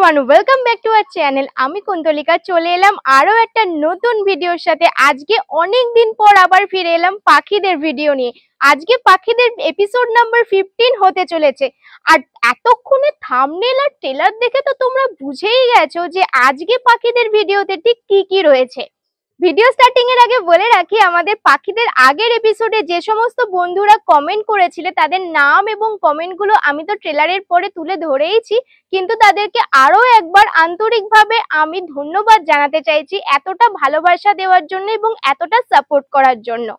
Everyone, welcome back to our channel. আমি কুন্তলিকা চলে এলাম আরো একটা নতুন ভিডিওর সাথে। আজকে অনেক দিন পর আবার ফিরে এলাম পাখিদের ভিডিও নিয়ে। আজকে পাখিদের এপিসোড নাম্বার 15 হতে চলেছে। আর এতক্ষণে থাম্বনেল আর ট্রেলার দেখে তো তোমরা বুঝেই গেছো যে আজকে পাখিদের ভিডিওতে ঠিক কি কি রয়েছে। ভিডিও স্টার্টিং এর আগে বলে রাখি, আমাদের পাখিদের আগের এপিসোডে যে সমস্ত বন্ধুরা কমেন্ট করেছিলে তাদের নাম এবং কমেন্টগুলো আমি তো ট্রেলারের পরে তুলে ধরেইছি, কিন্তু তাদেরকে আরো একবার আন্তরিকভাবে আমি ধন্যবাদ জানাতে চাইছি এতটা ভালোবাসা দেওয়ার জন্য এবং এতটা সাপোর্ট করার জন্য।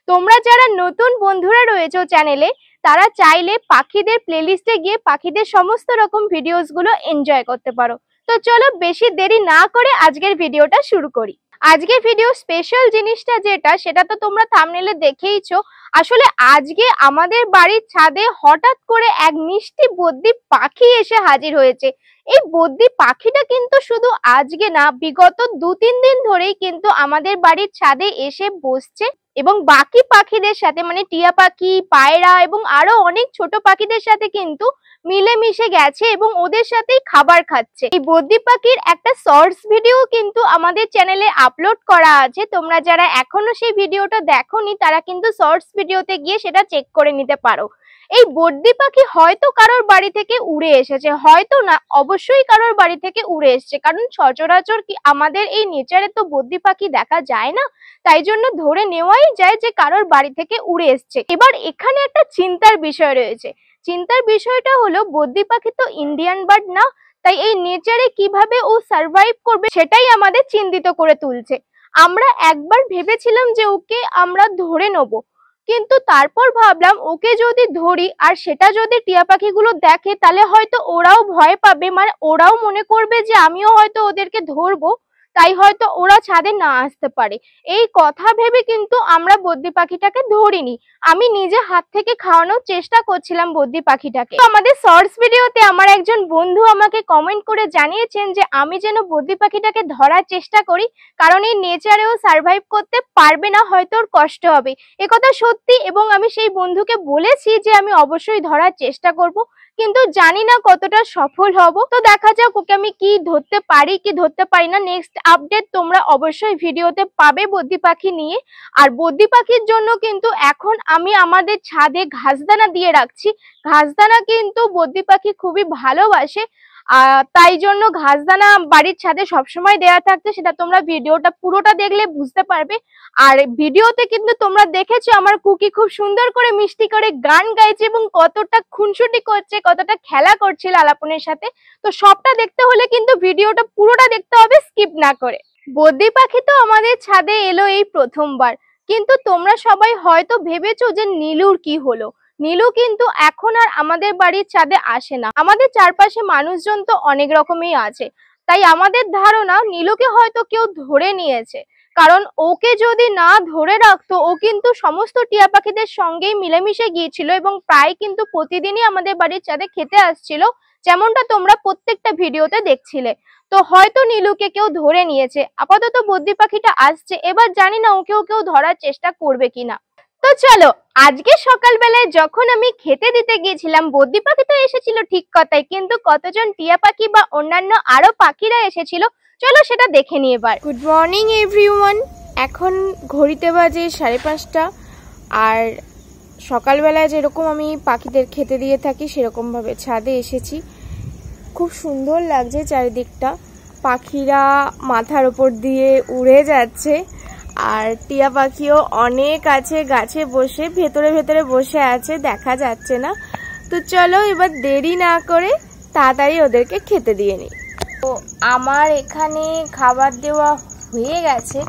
তোমরা যারা নতুন বন্ধুরা রয়েছে চ্যানেলে, তারা চাইলে পাখিদের প্লেলিস্টে গিয়ে পাখিদের সমস্ত রকম ভিডিওস গুলো এনজয় করতে পারো। তো চলো বেশি দেরি না করে আজকের ভিডিওটা শুরু করি। আজকের ভিডিও স্পেশাল জিনিসটা যেটা, সেটা তো তোমরা থাম্বনেলে দেখেইছো। আসলে আজকে আমাদের বাড়ির ছাদে হঠাৎ করে এক মিষ্টি বদ্যি পাখি এসে হাজির হয়েছে। এই বদ্যি পাখিটা কিন্তু শুধু আজকে না, বিগত 2-3 দিন ধরেই কিন্তু আমাদের বাড়ির ছাদে এসে বসছে এবং বাকি পাখিদের সাথে, মানে টিয়া পাখি, পায়রা এবং আরো অনেক ছোট পাখিদের সাথে কিন্তু মিলেমিশে গেছে এবং ওদের সাথেই খাবার খাচ্ছে। এই বদ্যি পাখির একটা শর্টস ভিডিও কিন্তু আমাদের চ্যানেলে আপলোড করা আছে। তোমরা যারা এখনো সেই ভিডিওটা দেখোনি তারা কিন্তু শর্টস ভিডিওতে গিয়ে সেটা চেক করে নিতে পারো। এই বদ্যি পাখি হয়তো কারোর বাড়ি থেকে উড়ে এসেছে, হয়তো না, অবশ্যই কারোর বাড়ি থেকে উড়ে এসেছে, কারণ সচরাচর কি আমাদের এই নেচারে তো বদ্যি পাখি দেখা যায় না, তাই জন্য ধরে নেওয়াই যায় যে কারোর বাড়ি থেকে উড়ে এসছে। এবার এখানে একটা চিন্তার বিষয় রয়েছে। চিন্তার বিষয়টা হলো, বদ্যি পাখি তো ইন্ডিয়ান বার্ড না, তাই এই নেচারে কিভাবে ও সার্ভাইভ করবে সেটাই আমাদের চিন্তিত করে তুলছে। আমরা একবার ভেবেছিলাম যে ওকে আমরা ধরে নেবো, কিন্তু তারপর ভাবলাম ওকে যদি ধরি আর সেটা যদি টিয়া পাখিগুলো দেখে তাহলে হয়তো ওরাও ভয় পাবে, মানে ওরাও মনে করবে যে আমিও হয়তো ওদেরকে ধরবো, তাই হয়তো ওরা ছাদে না আসতে পারে। এই কথা ভেবে কিন্তু আমরা বদ্যি পাখিটাকে ধরিনি, আমি নিজে হাত থেকে খাওয়ানোর চেষ্টা করছিলাম বদ্যি পাখিটাকে। আমাদের শর্টস ভিডিওতে আমার একজন বন্ধু আমাকে কমেন্ট করে জানিয়েছেন যে আমি যেন বদ্যি পাখিটাকে ধরার চেষ্টা করি, কারণ এই নেচারেও সার্ভাইভ করতে পারবে না, হয়তো ওর কষ্ট হবে। একথা সত্যি, এবং আমি সেই বন্ধুকে বলেছি যে আমি অবশ্যই ধরার চেষ্টা করব, কিন্তু জানি না কতটা সফল হব। তো দেখা যাক ওকে আমি কি ধরতে পারি কি ধরতে পারি না। নেক্সট আপডেট তোমরা অবশ্যই ভিডিওতে পাবে বদ্যি পাখি নিয়ে। আর বদ্যি পাখির জন্য কিন্তু এখন আমি আমাদের ছাদে ঘাসদানা দিয়ে রাখছি। ঘাসদানা কিন্তু বদ্যি পাখি খুবই ভালোবাসে, তাই জন্য ঘাসদানা বাড়ির ছাদে সবসময় দেওয়া থাকছে, সেটা তোমরা ভিডিওটা পুরোটা দেখলে বুঝতে পারবে। আর ভিডিওতে কিন্তু তোমরা দেখেছো আমার কুকি খুব সুন্দর করে মিষ্টি করে গান গাইছে এবং কতটা খুনসুটি করছে, কতটা খেলা করছিল আলাপনের সাথে। তো সবটা দেখতে হলে কিন্তু ভিডিওটা পুরোটা দেখতে হবে, স্কিপ না করে। বদ্যি পাখি তো আমাদের ছাদে এলো এই প্রথমবার, কিন্তু তোমরা সবাই হয়তো ভেবেছো যে নীলুর কি হলো। নীলু কিন্তু এখন আর আমাদের বাড়ির ছাদে আসে না। আমাদের চারপাশে মানুষজন তো অনেক রকমই আছে, তাই আমাদের ধারণা নীলুকে হয়তো কেউ ধরে নিয়েছে, কারণ ওকে যদি না ধরে রাখতো ও কিন্তু সমস্ত টিয়া পাখিদের সঙ্গেই মিলেমিশে গিয়েছিল এবং প্রায় কিন্তু প্রতিদিনই আমাদের বাড়ির ছাদে খেতে আসছিল, যেমনটা তোমরা প্রত্যেকটা ভিডিওতে দেখছিলে। তো হয়তো নীলুকে কেউ ধরে নিয়েছে। আপাতত বদ্যি পাখিটা আসছে, এবার জানি না ওকেও কেউ ধরার চেষ্টা করবে কিনা। তো চলো, আজকে সকালবেলায় যখন আমি খেতে দিতে গিয়েছিলাম, বদ্যি পাখি তো এসেছিল ঠিক কথাই, কিন্তু কতজন টিয়া পাখি বা অন্যান্য আরো পাখিরা এসেছিল, চলো সেটা দেখে নিই এবার। গুড মর্নিং এভরিওয়ান, এখন ঘড়িতে বাজে 5:30, আর সকালবেলায় যেরকম আমি পাখিদের খেতে দিয়ে থাকি সেরকম ভাবে ছাদে এসেছি। খুব সুন্দর লাগছে চারিদিকটা, পাখিরা মাথার ওপর দিয়ে উড়ে যাচ্ছে, আর টিয়া পাখিও অনেক আছে গাছে বসে, ভেতরে ভেতরে বসে আছে, দেখা যাচ্ছে না। তো চলো এবার দেরি না করে তাড়াতাড়ি ওদেরকে খেতে দিয়ে নিই। তো আমার এখানে খাবার দেওয়া হয়ে গেছে।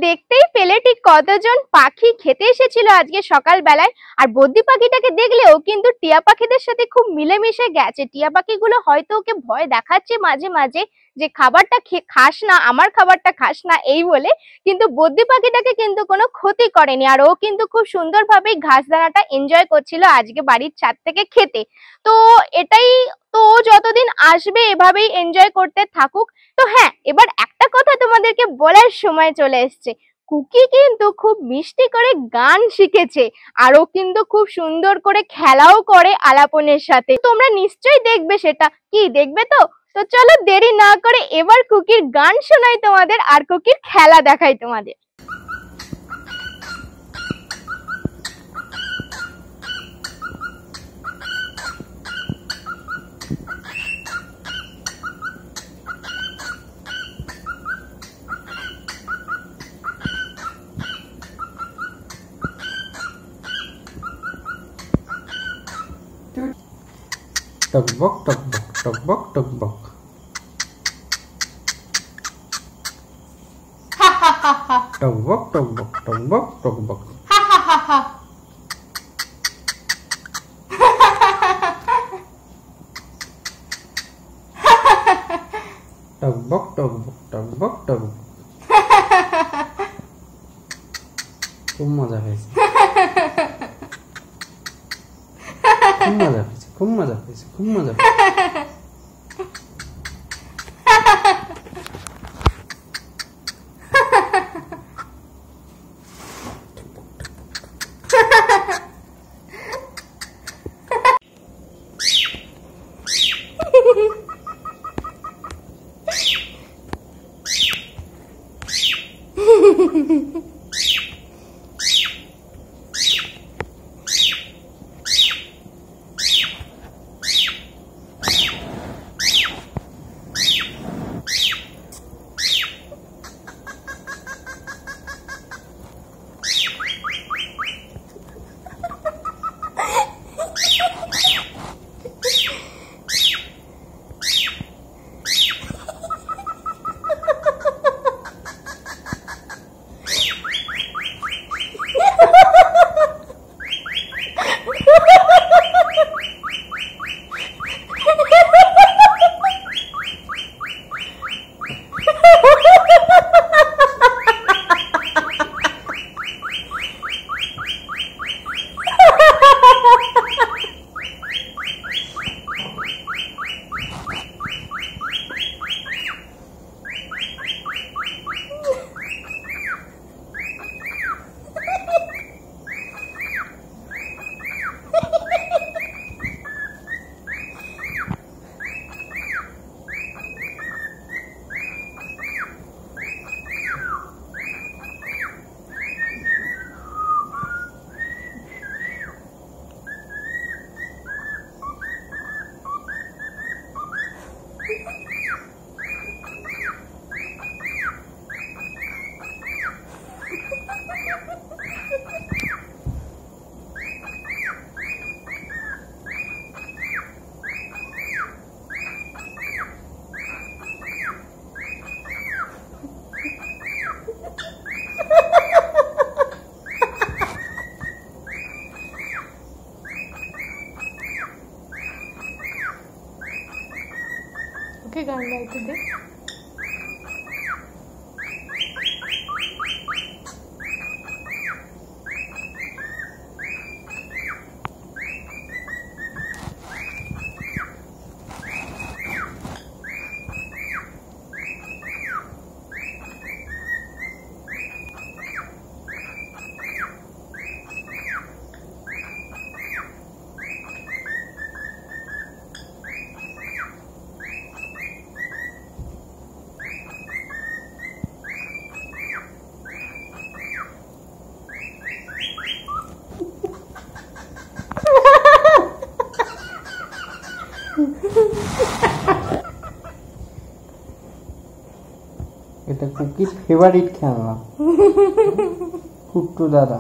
দেখতেই পেলে ঠিক কতজন পাখি খেতে এসেছিল আজকে সকাল বেলায়। আর বদ্রি পাখিটাকে দেখলেও কিন্তু টিয়া পাখিদের সাথে খুব মিলেমিশে গেছে। টিয়া পাখিগুলো হয়তো ওকে ভয় দেখাচ্ছে মাঝে মাঝে যে খাবারটা খাস না, আমার খাবারটা খাস না এই বলে, কিন্তু বদ্রি পাখিটাকে কিন্তু কোনো ক্ষতি করেনি। আর ও কিন্তু খুব সুন্দরভাবে ঘাস দানাটা এনজয় করছিল আজকে বাড়ির ছাদ থেকে খেতে। তো এটাই, তো ও যতদিন আসবে এভাবেই এনজয় করতে থাকুক। তো হ্যাঁ, এবার একটা কথা তোমাদেরকে বলার সময় চলে এসছে। কুকি কিন্তু খুব মিষ্টি করে গান শিখেছে, আর ও কিন্তু খুব সুন্দর করে খেলাও করে আলাপনের সাথে। তোমরা নিশ্চয়ই দেখবে, সেটা কি দেখবে? তো তো চলো দেরি না করে এবার কুকির গান শোনাই তোমাদের, আর কুকির খেলা দেখাই তোমাদের। টকবক টকবক টকবক টকবক। টকবক টকবক টকবক টকবক। টকবক টকবক টকবক টকবক। খুব মজা হয়েছে, খুব মজা হয়েছে, খুব মজা হয়েছে, খুব মজা হয়েছে। ওকে গান গাইতে দে। এটা কুকির ফেভারিট খেলনা, কুট্টু দাদা।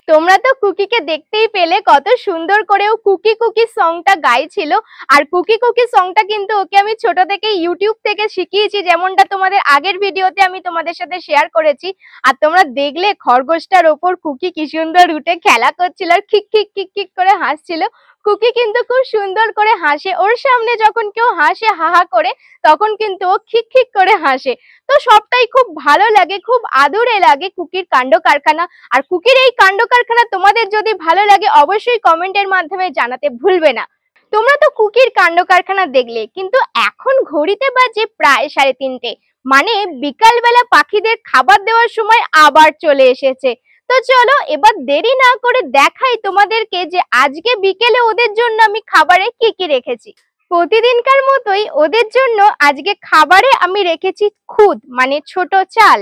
তোমরা তো কুকিকে দেখতেই পেলে কত সুন্দর করে ও কুকি কুকি সংটা গাইছিল। আর কুকি কুকি সংটা কিন্তু ওকে আমি ছোট থেকে ইউটিউব থেকে শিখিয়েছি, যেমনটা তোমাদের আগের ভিডিওতে আমি তোমাদের সাথে শেয়ার করেছি। আর তোমরা দেখলে খরগোশটার ওপর কুকি কি সুন্দর উঠে খেলা করছিল আর খিক খিক খিক খিক করে হাসছিল। কুকি কিন্তু খুব সুন্দর করে হাসে, ওর সামনে যখন কেউ হাসে হাহা করে তখন কিন্তু ও খিক খিক করে হাসে। তো সবটাই খুব ভালো লাগে, খুব আদুরে লাগে কুকির কাণ্ড কারখানা। আর কুকির এই কাণ্ড কারখানা তোমাদের যদি ভালো লাগে অবশ্যই কমেন্টের মাধ্যমে জানাতে ভুলবে না। তোমরা তো কুকির কাণ্ড কারখানা দেখলে, কিন্তু এখন ঘড়িতে বাজে প্রায় 3:30, মানে বিকালবেলা পাখিদের খাবার দেওয়ার সময় আবার চলে এসেছে। তো চলো এবার দেরি না করে দেখাই তোমাদেরকে যে আজকে বিকেলে ওদের জন্য আমি খাবারে কি কি রেখেছি। প্রতিদিনকার মতোই ওদের জন্য আজকে খাবারে আমি রেখেছি খুদ, মানে ছোট চাল।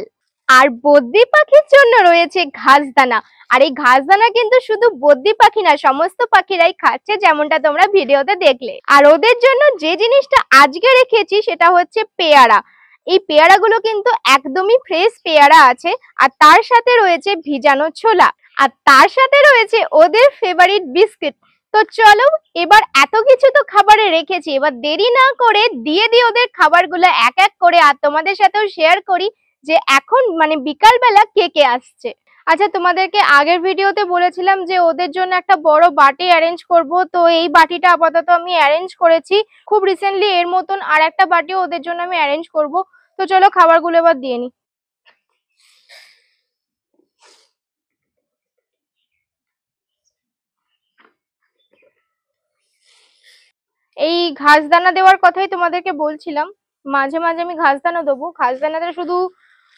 আর বদ্রি পাখির জন্য রয়েছে ঘাসদানা। আর এই ঘাসদানা কিন্তু শুধু বদ্রি পাখি না, সমস্ত পাখিরাই খাচ্ছে, যেমনটা তোমরা ভিডিওতে দেখলে। আর ওদের জন্য যে জিনিসটা আজকে রেখেছি সেটা হচ্ছে পেয়ারা। এই পেয়ারাগুলো কিন্তু একদমই ফ্রেশ পেয়ারা আছে। আর তার সাথে রয়েছে ভিজানো ছোলা। আর তার সাথে রয়েছে ওদের ফেভারিট বিস্কিট। তো চলো এবার এত কিছু তো খাবারে রেখেছি, এবার দেরি না করে দিয়ে দিই ওদের খাবারগুলো এক এক করে। আর তোমাদের সাথেও শেয়ার করি যে এখন মানে বিকালবেলা কে কে আসছে। আচ্ছা, তোমাদেরকে আগের ভিডিওতে বলেছিলাম যে ওদের জন্য একটা বড় বাটি অ্যারেঞ্জ করব, তো এই বাটিটা আপাতত আমি অ্যারেঞ্জ করেছি। খুব রিসেন্টলি এর মতন আর একটা বাটিও ওদের জন্য আমি অ্যারেঞ্জ করব। তো চলো খাবারগুলো এবার দিয়ে নিই। এই ঘাসদানা দেওয়ার কথাই তোমাদেরকে বলছিলাম, মাঝে মাঝে আমি ঘাসদানা দেবো। ঘাসদানাটা শুধু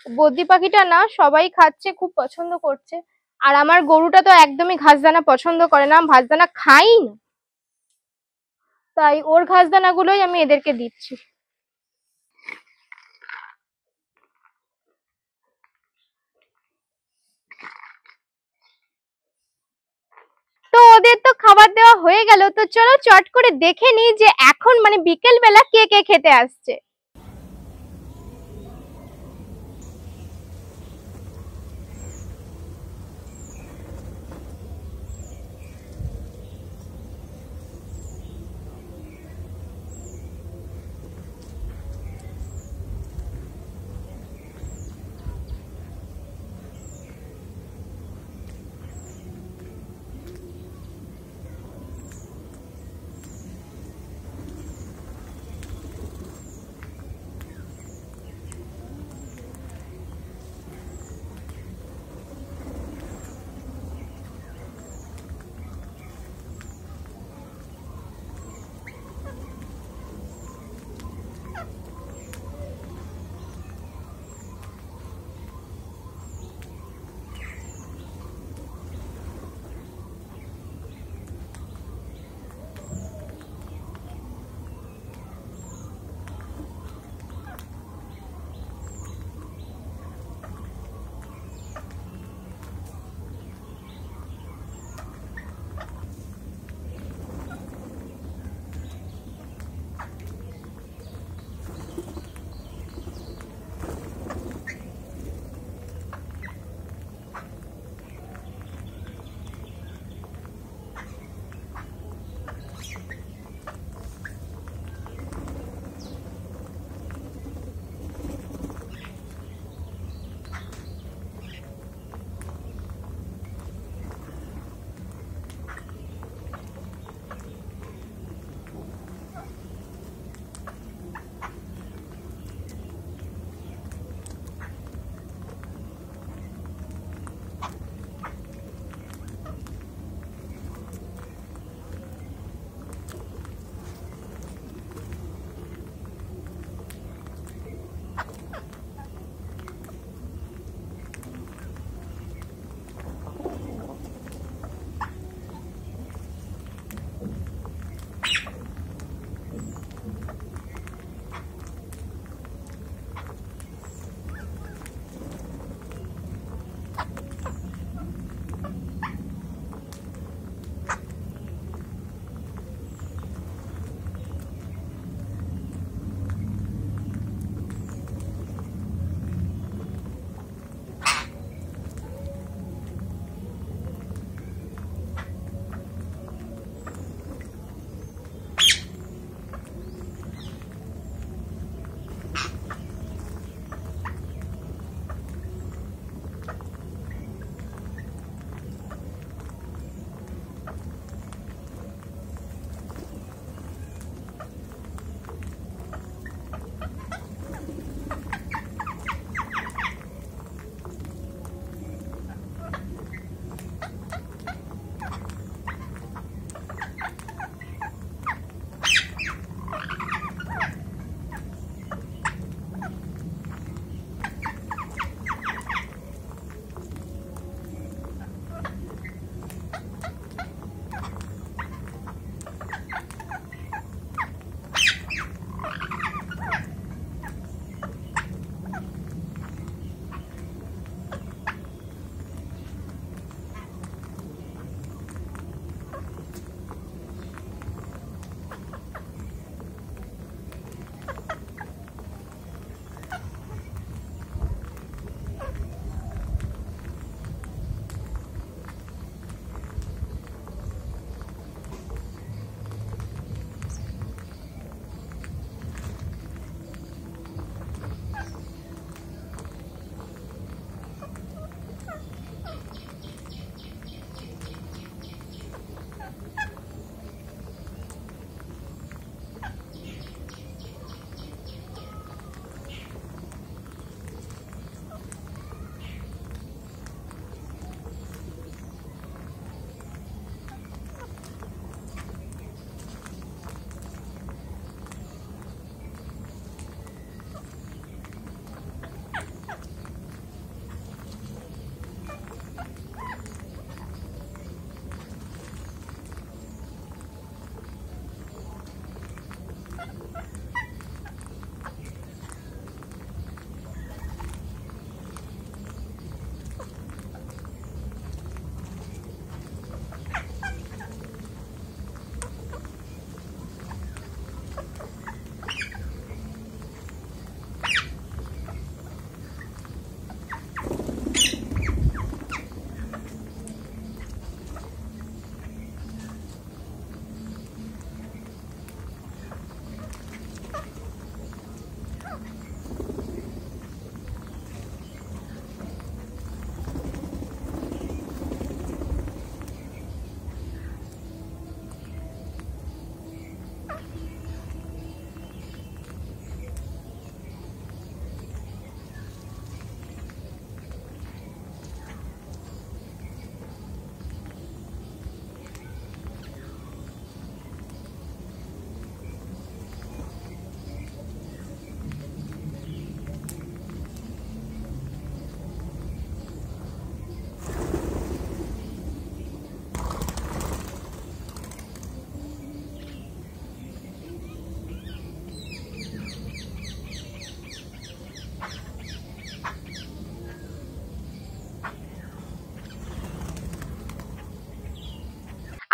বদ্রি পাখিটা না, সবাই খাচ্ছে, খুব পছন্দ করছে। আর আমার গরুটা তো একদমই ঘাসদানা পছন্দ করে না, ঘাসদানা খাই না, তাই ওর ঘাসদানা গুলোই আমি এদেরকে দিচ্ছি। তো ওদের তো খাবার দেওয়া হয়ে গেল, তো চলো চট করে দেখে নিই যে এখন মানে বিকেল বেলা কে কে খেতে আসছে।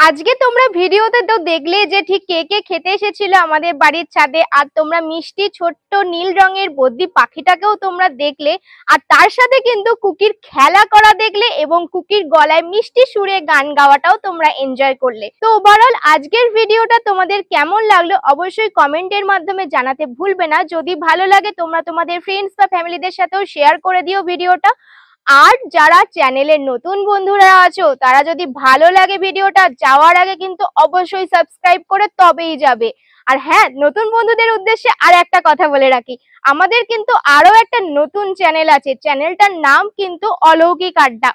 আজকে তোমরা ভিডিওতে তো দেখলে যে ঠিক কে কে খেতে এসেছিল আমাদের বাড়ির ছাদে, আর তোমরা মিষ্টি ছোট্ট নীল রঙের বদ্যি পাখিটাকেও তোমরা দেখলে, আর তার সাথে কিন্তু কুকির খেলা করা দেখলে এবং কুকির গলায় মিষ্টি সুরে গান গাওয়াটাও তোমরা এনজয় করলে। তো ওভারঅল আজকের ভিডিওটা তোমাদের কেমন লাগলো অবশ্যই কমেন্টের মাধ্যমে জানাতে ভুলবে না। যদি ভালো লাগে তোমরা তোমাদের ফ্রেন্ডস বা ফ্যামিলিদের সাথেও শেয়ার করে দিও ভিডিওটা। আর যারা চ্যানেলের নতুন বন্ধুরা আছো তারা যদি ভালো লাগে ভিডিওটা যাওয়ার আগে কিন্তু অবশ্যই সাবস্ক্রাইব করে তবেই যাবে। আর হ্যাঁ, নতুন বন্ধুদের উদ্দেশ্যে আর একটা কথা বলে রাখি, আমাদের কিন্তু আরো একটা নতুন চ্যানেল আছে, চ্যানেলটার নাম কিন্তু অলৌকিক আড্ডা।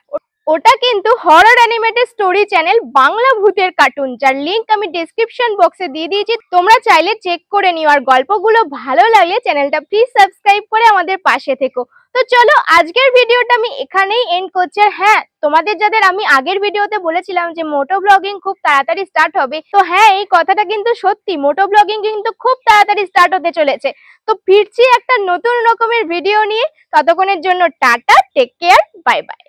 ওটা কিন্তু horror animated story channel, Bangla ভূতের কার্টুন, যার লিংক আমি ডেসক্রিপশন বক্সে দিয়ে দিয়েছি, তোমরা চাইলে চেক করে নিও। আর গল্পগুলো ভালো লাগলে চ্যানেলটা প্লিজ সাবস্ক্রাইব করে আমাদের পাশে থেকো। তো চলো আজকের ভিডিওটা আমি এখানেই এন্ড করছি। আর হ্যাঁ, তোমাদের যাদের আমি আগের ভিডিওতে বলেছিলাম যে মোটো ব্লগিং খুব তাড়াতাড়ি স্টার্ট হবে, তো হ্যাঁ এই কথাটা কিন্তু সত্যি, মোটো ব্লগিং কিন্তু খুব তাড়াতাড়ি স্টার্ট হতে চলেছে। তো ফিরছি একটা নতুন রকমের ভিডিও নিয়ে, ততক্ষণের জন্য tata, take care, bye by.